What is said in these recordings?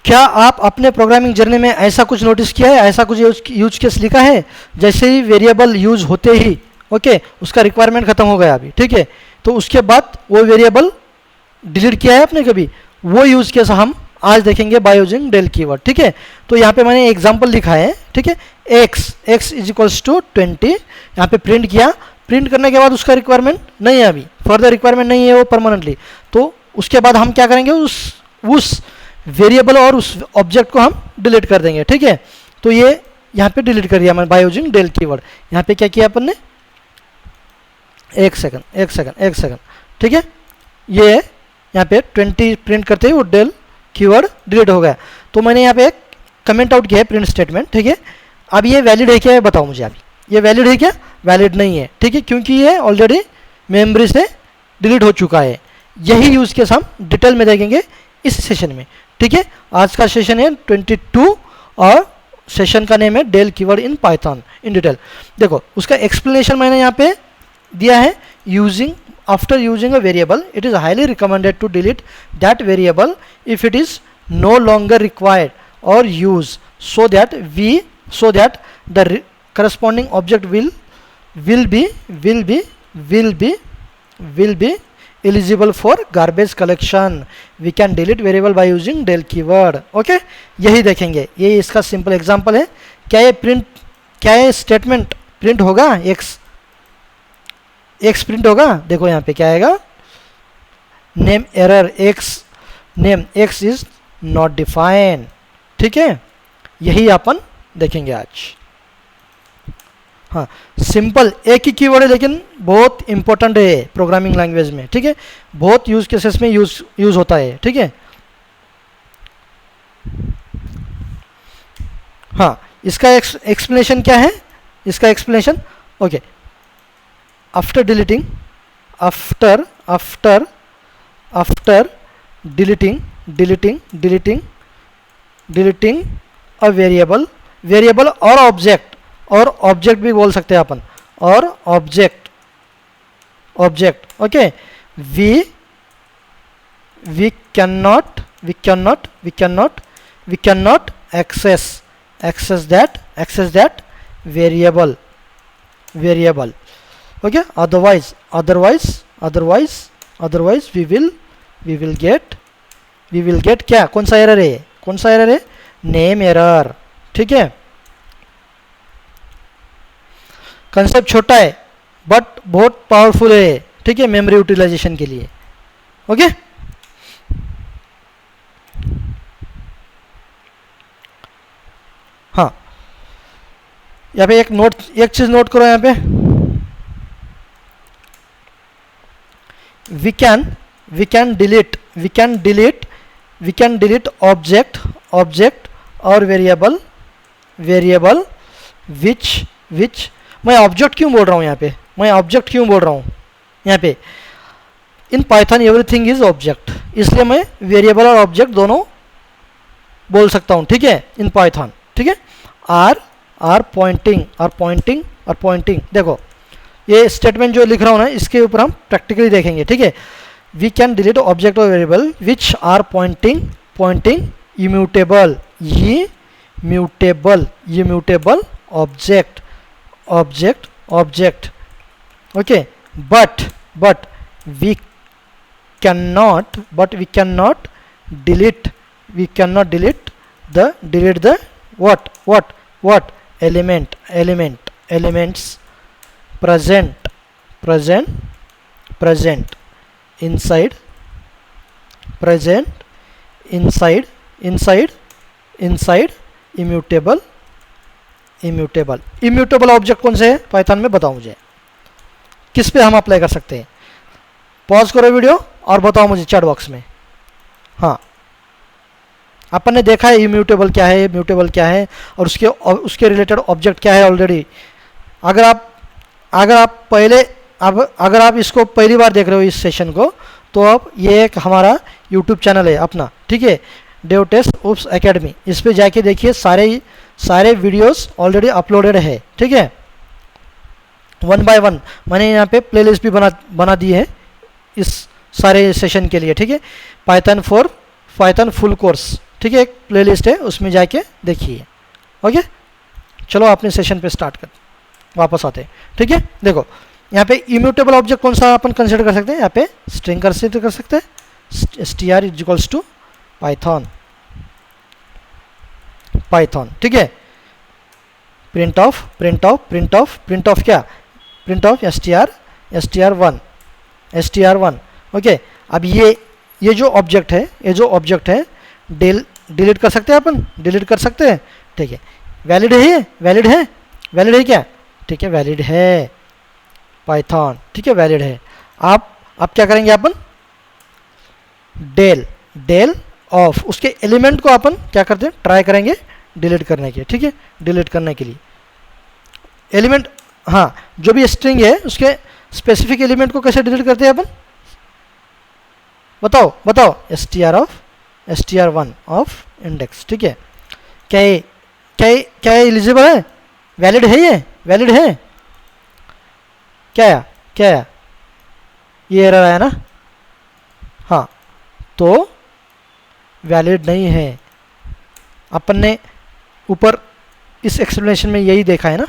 क्या आप अपने प्रोग्रामिंग जर्नी में ऐसा कुछ नोटिस किया है, ऐसा कुछ यूज केस लिखा है, जैसे ही वेरिएबल यूज होते ही ओके उसका रिक्वायरमेंट खत्म हो गया अभी, ठीक है, तो उसके बाद वो वेरिएबल डिलीट किया है आपने कभी, वो यूज केस हम आज देखेंगे बाय यूजिंग डेल कीवर्ड, ठीक है। तो यहाँ पे मैंने एग्जांपल लिखा है, ठीक है, x इज इक्वल्स टू 20, यहाँ पे प्रिंट किया, प्रिंट करने के बाद उसका रिक्वायरमेंट नहीं है, अभी फर्दर रिक्वायरमेंट नहीं है वो परमानेंटली, तो उसके बाद हम क्या करेंगे, उस वेरिएबल और उस ऑब्जेक्ट को हम डिलीट कर देंगे, ठीक है। तो ये यहाँ पे डिलीट कर दिया मैंने बाय यूजिंग डेल कीवर्ड। यहाँ पे क्या किया अपन ने, एक सेकंड, ठीक है, ये यहाँ पे 20 प्रिंट करते ही वो डेल कीवर्ड डिलीट हो गया। तो मैंने यहाँ पे एक कमेंट आउट किया है प्रिंट स्टेटमेंट, ठीक है। अब ये वैलिड है क्या है बताओ मुझे, अभी ये वैलिड है क्या, वैलिड नहीं है, ठीक है, क्योंकि ये ऑलरेडी मेमोरी से डिलीट हो चुका है। यही यूज केस हम डिटेल में देखेंगे इस सेशन में, ठीक है। आज का सेशन है 22 और सेशन का नेम है del keyword in Python in detail. देखो उसका एक्सप्लेनेशन मैंने यहाँ पे दिया है, using after using a variable it is highly recommended to delete that variable if it is no longer required or used, so that the corresponding object will be eligible for garbage collection. We can delete variable by using del keyword, okay। यही देखेंगे, ये इसका simple example है। क्या ये statement print होगा, x print होगा, देखो यहाँ पे क्या आएगा, name error name x is not defined, ठीक है। यही अपन देखेंगे आज। हाँ सिंपल एक ही कीवर्ड है लेकिन बहुत इंपॉर्टेंट है प्रोग्रामिंग लैंग्वेज में, ठीक है, बहुत यूज केसेस में यूज होता है, ठीक है। हाँ इसका एक्सप्लेनेशन क्या है, इसका explanation okay, after deleting a variable और ऑब्जेक्ट भी बोल सकते हैं अपन, और object okay, we cannot access that variable, okay, otherwise we will get क्या, कौन सा एरर है, नेम एरर, ठीक है। कंसेप्ट छोटा है बट बहुत पावरफुल है, ठीक है, मेमोरी यूटिलाइजेशन के लिए, ओके। हाँ यहाँ पे एक चीज नोट करो, यहाँ पे we can delete object और variable which मैं ऑब्जेक्ट क्यों बोल रहा हूँ यहाँ पे, यहाँ पे in Python everything is object, इसलिए मैं वेरिएबल और ऑब्जेक्ट दोनों बोल सकता हूँ, ठीक है, इन पाइथन, ठीक है। आर पॉइंटिंग देखो ये स्टेटमेंट जो लिख रहा हूँ ना, इसके ऊपर हम प्रैक्टिकली देखेंगे, ठीक है। वी कैन डिलीट ऑब्जेक्ट और variable which are pointing immutable object okay, but we cannot delete the what elements present inside immutable object कौन से है पाइथन में, बताओ मुझे, किस पे हम अप्लाई कर सकते हैं। पॉज करो वीडियो और बताओ मुझे चैट बॉक्स में। हाँ अपन ने देखा है इम्यूटेबल क्या है, म्यूटेबल क्या है, और उसके रिलेटेड ऑब्जेक्ट क्या है ऑलरेडी। अगर आप इसको पहली बार देख रहे हो इस सेशन को, तो अब ये एक हमारा यूट्यूब चैनल है अपना, ठीक है, डेवटेस्ट ओप्स एकेडमी, इस पे जाके देखिए, सारे वीडियोस ऑलरेडी अपलोडेड है, ठीक है। 1 by 1 मैंने यहाँ पे प्लेलिस्ट भी बना दी है इस सारे सेशन के लिए, ठीक है। पाइथन फुल कोर्स, ठीक है, एक प्लेलिस्ट है, उसमें जाके देखिए। ओके, चलो अपने सेशन पे स्टार्ट कर, वापस आते हैं। ठीक है, देखो यहाँ पे इम्यूटेबल ऑब्जेक्ट कौन सा अपन कंसिडर कर सकते हैं, यहाँ पे स्ट्रिंग कंसिडर कर सकते हैं, str is equals to python, python. ठीक है, print of print of print of print of क्या, print of str1 str1। Okay, अब ये जो ऑब्जेक्ट है, ये जो ऑब्जेक्ट है डिलीट कर सकते हैं अपन, डिलीट कर सकते हैं। ठीक है, वैलिड है ये, वैलिड है, वैलिड है क्या, ठीक है वैलिड है पाइथन। ठीक है, वैलिड है। आप क्या करेंगे अपन, डेल डेल ऑफ उसके एलिमेंट को अपन क्या करते हैं, ट्राई करेंगे डिलीट करने के। ठीक है, डिलीट करने के लिए एलिमेंट, हाँ जो भी स्ट्रिंग है उसके स्पेसिफिक एलिमेंट को कैसे डिलीट करते हैं अपन, बताओ बताओ, str1 ऑफ इंडेक्स। ठीक है, क्या ये क्या एलिजिबल है, वैलिड है, ये वैलिड है, क्या है क्या है, ये एरर आया ना, हाँ तो वैलिड नहीं है। अपन ने ऊपर इस एक्सप्लेनेशन में यही देखा है ना,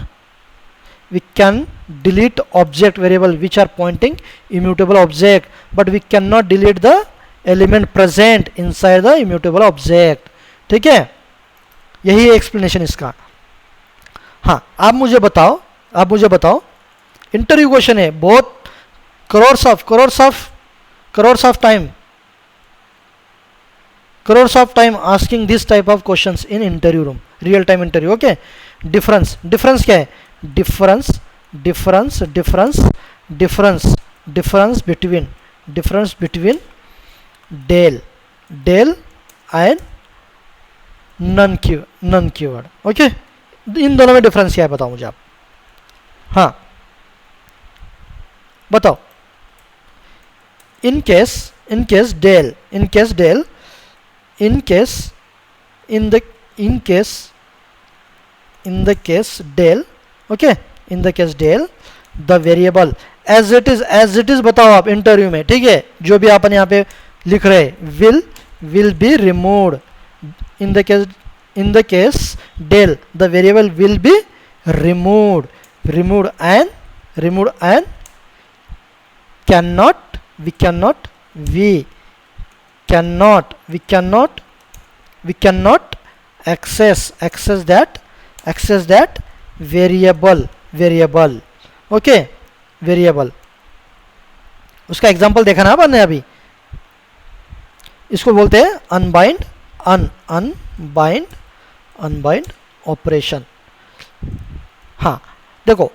we can delete object variable which are pointing immutable object but we cannot delete the element present inside the immutable object। ठीक है, यही है एक्सप्लेनेशन इसका। हाँ, आप मुझे बताओ इंटरव्यू क्वेश्चन है, बहुत करोर्स of time asking this type of questions in interview room, real time interview. Okay, difference क्या है, difference between del and none keyword. Okay, इन दोनों में डिफरेंस क्या है बताओ मुझे आप, हाँ बताओ। In case del the variable as it is बताओ आप इंटरव्यू में। ठीक है, जो भी अपन यहाँ पे लिख रहे will be removed in the case del the variable will be removed and we cannot access that variable। Okay, variable उसका एग्जांपल देखा ना आपने अभी, इसको बोलते हैं अनबाइंड ऑपरेशन। हाँ देखो,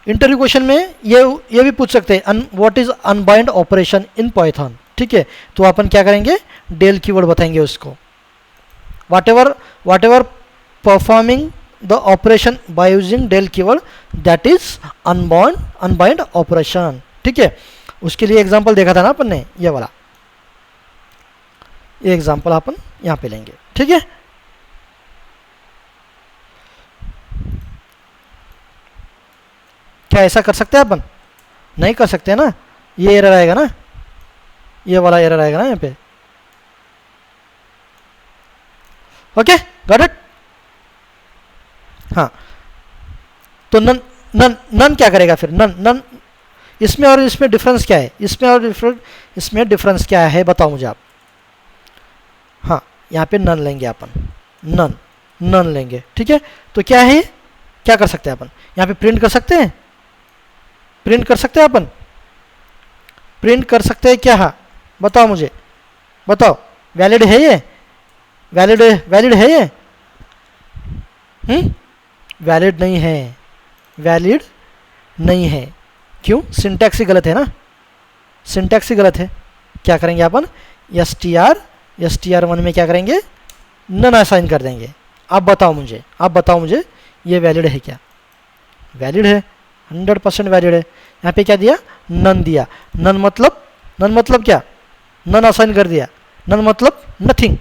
इंटरव्यू क्वेश्चन में ये भी पूछ सकते हैं what is unbind operation in Python. ठीक है, तो अपन क्या करेंगे, डेल कीवर्ड बताएंगे उसको, whatever performing the operation by using del keyword that is unbound operation। ठीक है, उसके लिए एग्जांपल देखा था ना अपन ने, ये वाला, ये एग्जांपल अपन यहाँ पे लेंगे। ठीक है, क्या ऐसा कर सकते हैं अपन, नहीं कर सकते ना, ये एरर आएगा ना, ये वाला एरर आएगा ना यहाँ पे। Okay, got it. हाँ, तो नन क्या करेगा फिर, नन इसमें और इसमें डिफरेंस क्या है, इसमें डिफरेंस क्या है बताओ मुझे आप। हाँ, यहाँ पे नन लेंगे अपन, नन लेंगे। ठीक है, तो क्या है, क्या कर सकते हैं अपन, यहाँ पे प्रिंट कर सकते हैं अपन, प्रिंट कर सकते हैं क्या, हाँ बताओ मुझे, बताओ, वैलिड है ये, वैलिड है ये, वैलिड नहीं है, क्यों, सिंटैक्स ही गलत है ना, सिंटैक्स ही गलत है। क्या करेंगे अपन, str1 में क्या करेंगे, नन असाइन कर देंगे। आप बताओ मुझे ये वैलिड है क्या, वैलिड है, 100% वैलिड है। यहाँ पे क्या दिया, नन दिया, नन मतलब क्या, नन असाइन कर दिया, नन मतलब नथिंग।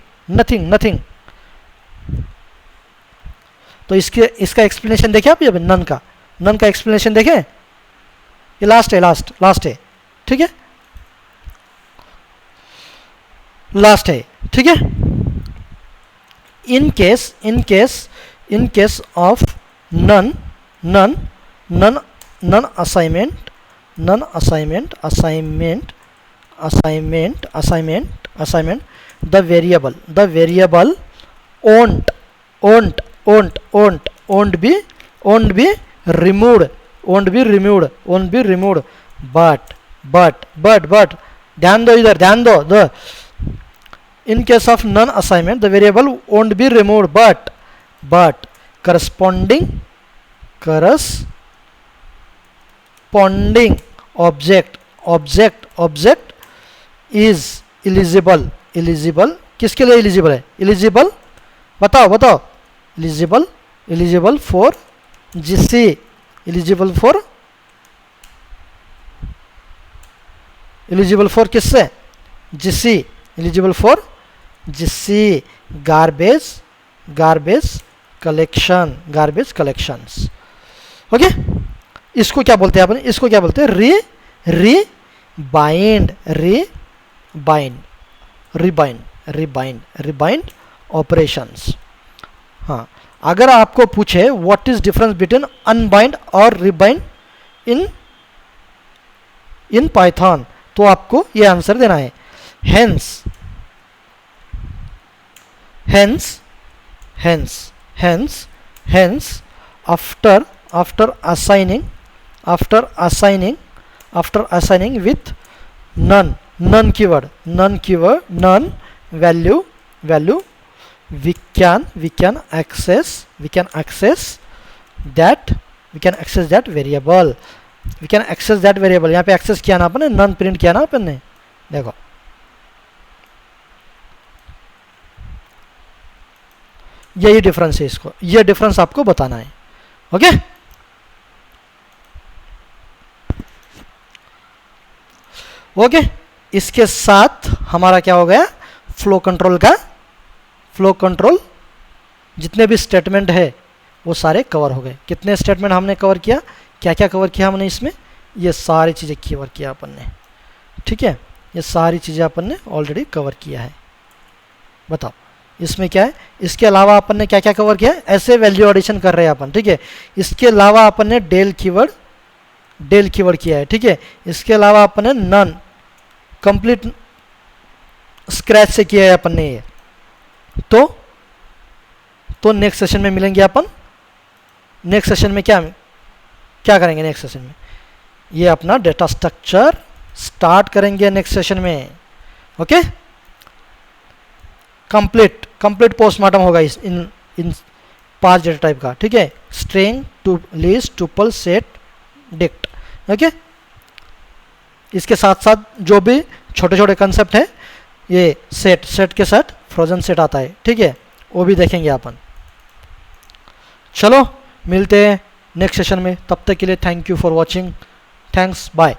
तो इसका एक्सप्लेनेशन देखें आप, ये नन का एक्सप्लेनेशन देखें, ये लास्ट है। ठीक है, लास्ट है। ठीक है, in case of none assignment, the variable won't be removed, but ध्यान दो इधर, ध्यान दो, the in case of non assignment the variable won't be removed, but corresponding object is eligible किसके लिए eligible है? eligible बताओ eligible for GC, eligible for किससे? GC, eligible for GC, garbage collections. Okay, इसको क्या बोलते हैं अपन? इसको क्या बोलते हैं? rebind operations. हाँ, अगर आपको पूछे what is difference between unbind और रिबाइंड इन पाइथन, तो आपको ये आंसर देना है. hence after assigning with none keyword, none value, we can access that variable. यहाँ पे एक्सेस किया ना अपन ने, नन प्रिंट किया ना अपन ने. देखो यही डिफरेंस है, इसको ये डिफरेंस आपको बताना है. ओके, इसके साथ हमारा क्या हो गया? फ्लो कंट्रोल जितने भी स्टेटमेंट है वो सारे कवर हो गए. कितने स्टेटमेंट हमने कवर किया, क्या कवर किया हमने इसमें? ये सारी चीज़ें कवर किया अपन ने. ठीक है, ये सारी चीज़ें अपन ने ऑलरेडी कवर किया है. बताओ इसमें क्या है? इसके अलावा अपन ने क्या कवर किया है? ऐसे वैल्यू एडिशन कर रहे हैं अपन. ठीक है, इसके अलावा अपन ने डेल कीवर्ड किया है. ठीक है, इसके अलावा अपन ने नन कंप्लीट स्क्रैच से किया है अपन ने ये. तो नेक्स्ट सेशन में मिलेंगे अपन. नेक्स्ट सेशन में क्या करेंगे? नेक्स्ट सेशन में ये अपना डेटा स्ट्रक्चर स्टार्ट करेंगे नेक्स्ट सेशन में. ओके, कंप्लीट पोस्टमार्टम होगा इन 5 डेटा टाइप का. ठीक है, string, list, tuple, set, dict. Okay, इसके साथ साथ जो भी छोटे कंसेप्ट है, ये सेट के साथ फ्रोजन सेट आता है. ठीक है, वो भी देखेंगे अपन. चलो मिलते हैं नेक्स्ट सेशन में. तब तक के लिए thank you for watching. Thanks, bye.